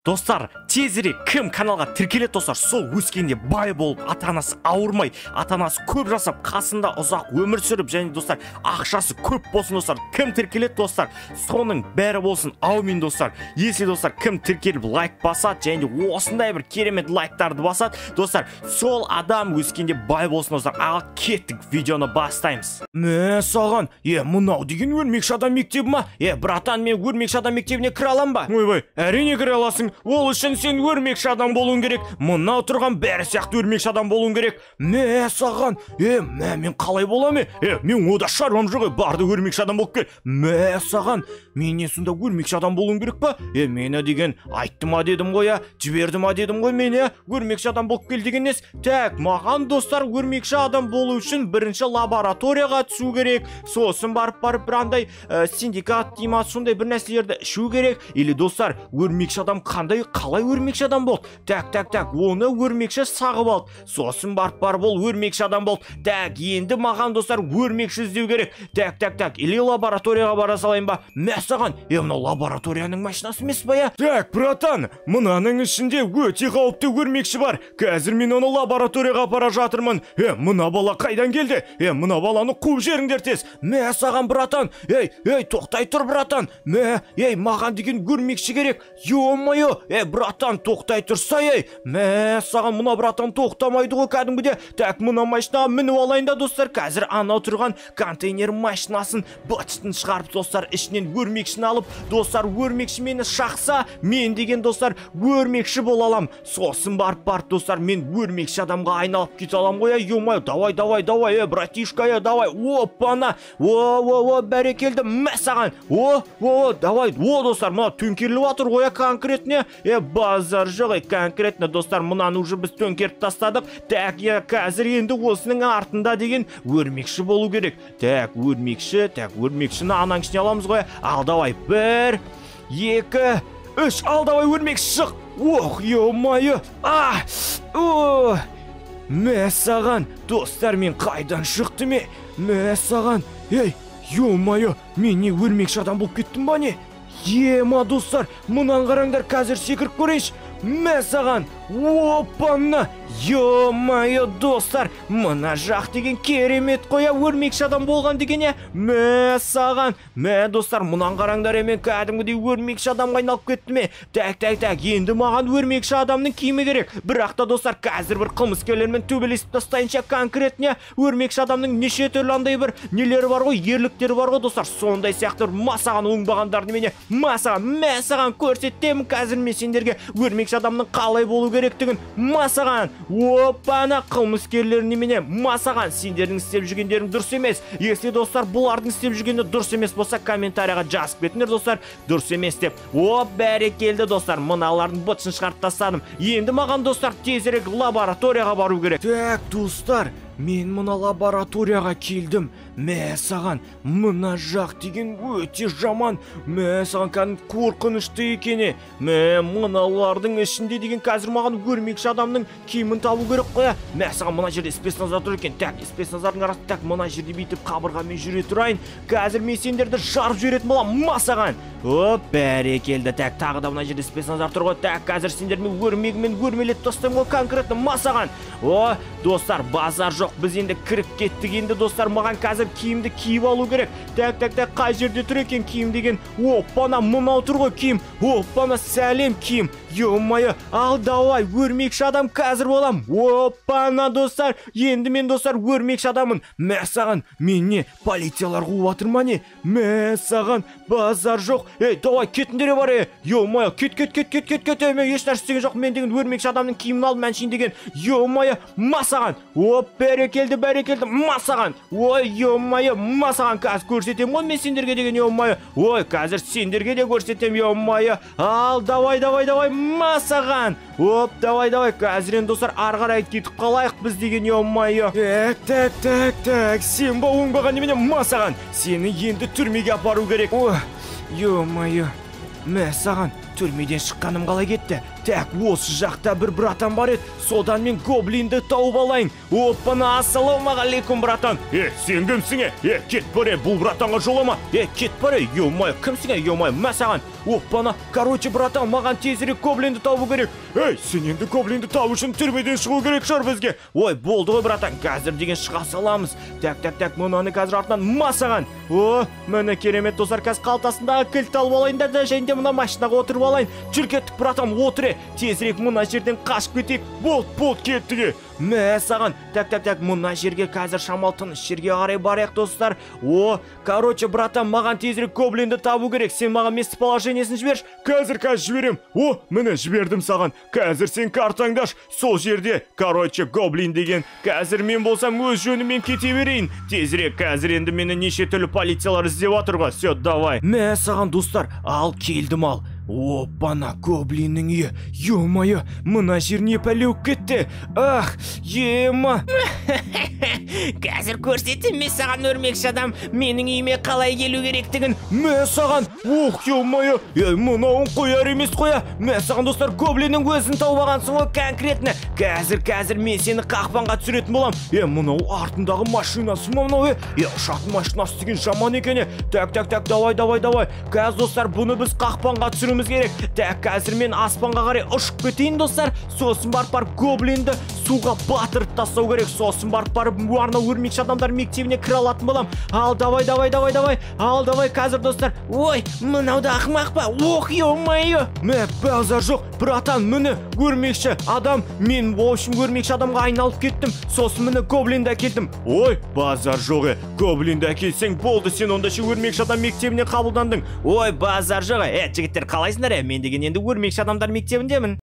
Достар, тезірек кім каналға тіркеледі достар, сол өскенде бай болып, ата-анасы ауырмай, ата-анасы көп жасап, қасында ұзақ өмір сүріп, және достар, ақшасы көп болсын достар. Кім тіркеледі достар, соның бәрі болсын. Аумин достар. Если достар кім тіркеліп лайк басады, және осындай бір керемет лайктарды басады, достар, сол адам өскенде бай болсын достар. Ал кеттік, видеоны бастаймыз. Саған, мынау деген өрмекші адам мектебі ма? Братан, мен өрмекші адам мектебіне кіре алам ба? Ойбай, әрине кіре аласың. Ол үшін сен өрмекші адам болуың керек. Мынау тұрған бәрі сияқты өрмекші адам болуың керек. Саған, мен қалай болам? Мен ода шаруам жоқ, барды өрмекші адам болып кел. Саған, мен сонда өрмекші адам болуың керек па? Мені деген айтты ма дедім ғой, жіберді ма дедім ғой, мені өрмекші адам болып кел деген нес. Так, маған достар өрмекші адам болу үшін бірінші лабораторияға түсу керек. Сосын барып бірандай синдикат дейма, сондай бір нәрселерді ішу керек. Или достар, өрмекші адам қалай өрмекші адам болды? Так, оны өрмекші сағып алды. Сосын барып ол өрмекші адам болды. Так, енді маған достар өрмекші іздеу керек. Так, или лабораторияға бара салайын ба? Саған, мынау лабораторияның машинасы емес па? Так, братан, мынаның ішінде өте қауіпті өрмекші бар. Қазір мен оны лабораторияға апара жатырмын. Мына бала қайдан келді? Мына баланы қуып жіберіңдер тез. Саған, братан, тоқтай тұр, братан. Маған деген өрмекші керек. Ё-моё, братан, тоқтай тұрса, саған, мына братан тоқтамайды ғой кәдімгіде. Так, мына машинаға мініп алайын да достар. Қазір анау тұрған контейнер машинасын бытшытын шығарып достар, ішінен өрмекшіні алып, достар, өрмекші мені шақса, мен деген достар өрмекші бол алам. Сосын барып достар, мен өрмекші адамға айналып кете алам ғой. Ё-моё, давай, братишка, давай. Опана. Бәрекелді. Саған. Давай. Достар, мына төңкеріліп атыр ғой конкретне. Базар жоқ, конкретне достар, мынаны уже біз төңкеріп тастадық. Так, қазір енді осының артында деген өрмекші болу керек. Так, өрмекшіні анаң ішіне аламыз ғой. Ал давай, 1, 2, 3, ал давай, өрмекші шық. Ё-моё. Саған, достар, мен қайдан шықты саған. Ё-моё, мен не өрмекші адам болып кеттім ба не? Достар, мұнан қараңдар, қазір секіріп көрейінші. Саған, опанна. Ё-моё, достар, мына жақ деген керемет қоя, өрмекші адам болған деген саған. Достар, мұнан қараңдар, мен кәдімгідей өрмекші адамға айналып кетті Так, енді маған өрмекші адамның киімі керек. Бірақ та достар, қазір бір қылмыскерлермен төбелесіп тастайынша конкретне өрмекші адамның неше түрлі андай бір нелері бар ғой, ерліктері бар ғой достар. Сондай сияқты саған оңбағандарды мене саған көрсетемін қазір мен сендерге өрмекші адамның қалай болу керектігін. Саған. Опана, қылмыскерлер немене? Саған, сендердің істеп жүргендерің дұрыс емес. Если достар бұлардың істеп жүргені дұрыс емес болса, комментарияға жазып кетіңдер достар, дұрыс емес деп. Бәрекелді достар, мыналардың бытшын шығарып тастадым. Енді маған достар тезірек лабораторияға бару керек. Так, достар, мен мына лабораторияға келдім. Саған, мына жақ деген өте жаман. Саған кәдімгі қорқынышты екені. Мыналардың ішінде деген қазір маған өрмекші адамның киімін табу керек қоя. Саған, мына жерде спецназар тұр екен. Так, спецназардың арасы, так, мына жерде бүйтіп қабырғамен жүре тұрайын. Қазір мен сендерді жарып жіберетін болам. Саған. Бәрекелді. Так, тағы да мына жерде спецназар тұр ғой. Так, қазір сендермен өрмегімен өрмелет тастаймын ғой конкретно. Саған. Достар, базар жоқ. Біз енді кіріп кеттік. Енді достар, маған қазір киімді киіп алу керек. Так, қай жерде тұр екен киім деген? Опана, мынау тұр ғой киім. Опана, сәлем киім. Ё-моё, ал давай, өрмекші адам қазір болам. Опана, достар, енді мен достар өрмекші адамын. Саған, мен не, полициялар қуып атыр ма не? Саған, базар жоқ. Давай, кетіндері бар. Ё-моё, кет. Мен еш нәрсе істеген жоқ. Мен деген өрмекші адамның киімін алып мәншейін деген. Ё-моё, саған. Бәрекелді. Саған. Ё-моё, саған қазір көрсетем ғой мен сендерге деген. Ё-моё. Қазір сендерге де көрсетем. Ё-моё. Ал давай. Саған. Давай. Қазір енді достар арғарай кетіп қалайық біз деген. Ё-моё. Так. Сен ба оңбаған немене? Саған. Сені енді түрмеге апару керек. Ё-моё. Саған, түрмеден шыққаным қалай кетті? Так, осы жақта бір братан бар еді. Содан мен гоблинді тауып алайын. Опана, ассалаумағалейкум, братан. Сен кімсің? Кет бар, бұл братанға жолама. Кет бар, ё-моё, кімсің? Ё-моё, саған. Оппана, короче, братан, маған тезірек гоблинді табу керек. Ей, сен енді гоблинді табу үшін түрмеден шығу керек шығар бізге. Ой, болды ғой, братан, қазір деген шыға саламыз. Так, мынаны қазір артынан масаған. О, міне керемет достар, қазір қалтасындағы кілт алып алайын да және де мына машинаға отырып алайын. Жүр кеттік, братан, отыр. Тезірек мына жерден қашып кетейік. Болт кеттіге. Мә саған. Так, мына жерге қазір шамал тыныш жерге қарай барайық, достар. О, короче, братан, маған тезірек гоблинді табу керек. Сен маған местоположениесін жіберші. Қазір жіберем. О, міне жібердім саған. Қазір сен картаңдаш. Сол жерде, короче, гоблин деген. Қазір мен болсам өз жөнімен кете берейін. Тезірек, қазір енді мені неше түрлі полициялар іздеп жатырға. Все, давай. Мә саған, достар, ал келдім ал. Оппана, гоблиннің үйі. Ё-моё, мына жер не пәлеуіп кетті. Ах, ема. Қазір көрсетім мен саған, өрмекші адам, менің үйіме қалай келу керектігін. Мә саған, ох, ё-моё. Мынауын қояр емес қоя. Мә саған, достар, гоблиннің өзін тауып алғансың ғой конкретно. Қазір мен сені қақпанға түсіретін болам. Мынау артындағы машинасы ма мынау? Ұшақтың машинасы деген жаман екен. Так, давай. Қазір, достар, бұны біз қақпанға түсіреміз керек. Так, қазір мен аспанға қарай ұшып кетейін, достар. Сосын барып гоблинді суға батырып тастау керек. Сосын барып арна өрмекші адамдар мектебіне кіре алатын болам. Ал, давай. Ал, давай, қазір, достар. Ой, мынау да ақымақ па? Ох, ё-моё. Мә, базар жоқ, братан, міне өрмекші адам. Мен, в общем, өрмекші адамға айналып кеттім. Сосын міне гоблинді әкелдім. Ой, базар жоқ, гоблинді әкелсең болды, сен онда ше өрмекші адам мектебіне қабылдандың. Ой, базар жоқ. Жігіттер, қалайсыңдар? Мен деген енді өрмекші адамдар мектебіндемін.